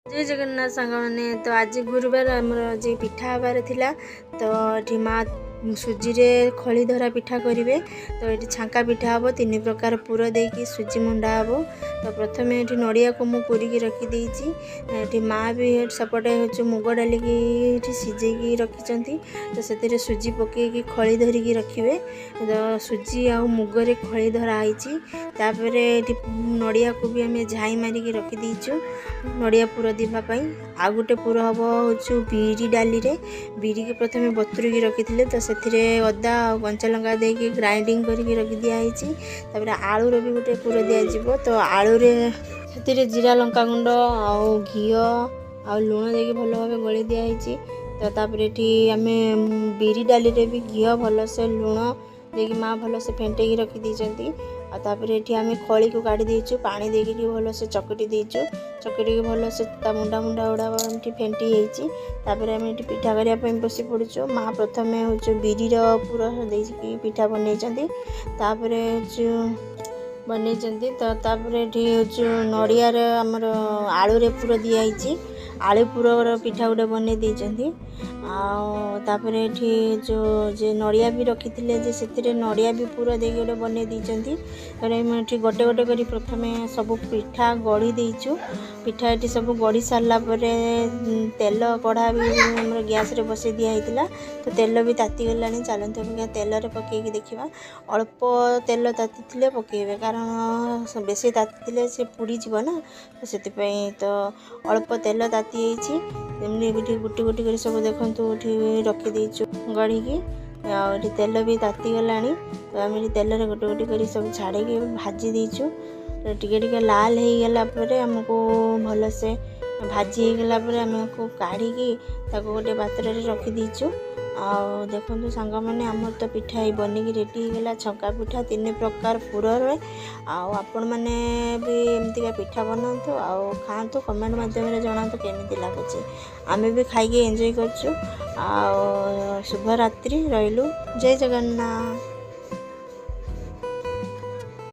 जय जगन्नाथ सांग मैंने तो आज गुरुवार आमर आज पिठा हबार थिला तो ये माँ सुजी रे खली धरा पिठा करेंगे तो ये छांका पिठा हम 3 प्रकार पुर देकी सुजी मुंडा हम तो प्रथम ये नड़िया को मुझे कोरिकी रखी माँ भी सेपटे हूँ मुग डाल की सीझे रखी तो से सुजी पकईकी खली धरिकी रखिए तो सुजी आ मुगरे खली धराई नड़िया को भी आम झाई मारिकी रखीदेचु नड़िया पुर देवाई आ गोटे पुर हम हूँ बिरी डाली रे बिरी के प्रथम बतुरिकी रखी तो से अदा कंचा लंका देकी ग्राइंडिंग करके रखी दिखाई आलूर भी गोटे पुर दिज्व तो आलू से जीरा लंका गुंड आउ घी आ लुण देकी भल भाव गली दिखाई तो तापर ये आम बिरी डाली रे भी घी भलसे लुण देकी माँ भलसे फेंटेकी रखी देती आतापर ये आम खली को काढ़ी देचु पानी देकी भलसे चकटी देचु चकटी भलसे मुंडा मुंडा गुड़ा फेंटी होतापर आम ये पिठा करने बसी पड़ू माँ प्रथम हूँ बिरीर पुर देकी पिठा बनईपर बनई तो तापर ये हूँ नड़िया आमर आलू पुर दिखाई आलू पुर पिठा गोटे बनई देती आपर ये जो नड़िया भी रखी थे से नड़िया भी पूरा दे गोटे बनई देती ये गोटे गोटे कर प्रथम सब पिठा गढ़ी देचु पिठा ये सब गढ़ी सारापर तेल कढ़ा भी गैस रे बसई दिखाई तो तेल भी ताती गला चलते तेल पकईकी देखा अल्प तेल ताती पकईबे कारण बेसी ताती से पुड़ी जीव ना तो से तो अल्प तेल ताती गुटी गुटी कर सब देखु रखी देचु गढ़ी की तेल भी ताती गला तो आम तेल गोटे गोटे कर सब छाड़ी भाजी देचु टिके लाल हो गला आमको भलसे भाजी होगला आमको काढ़ी गोटे पात्र रखी देचु आ देखो सांग मैंने आमर तो पिठा बनिकी रेडी होगा छक्का पिठा 3 प्रकार पुर आपण मैंने भी एमतीका पिठा बनातु आउ खातु कमेंट माध्यम जनातु केमी लगुच आम भी खाई एंजॉय करछु आ शुभ रात्रि रहिलु जय जगन्नाथ।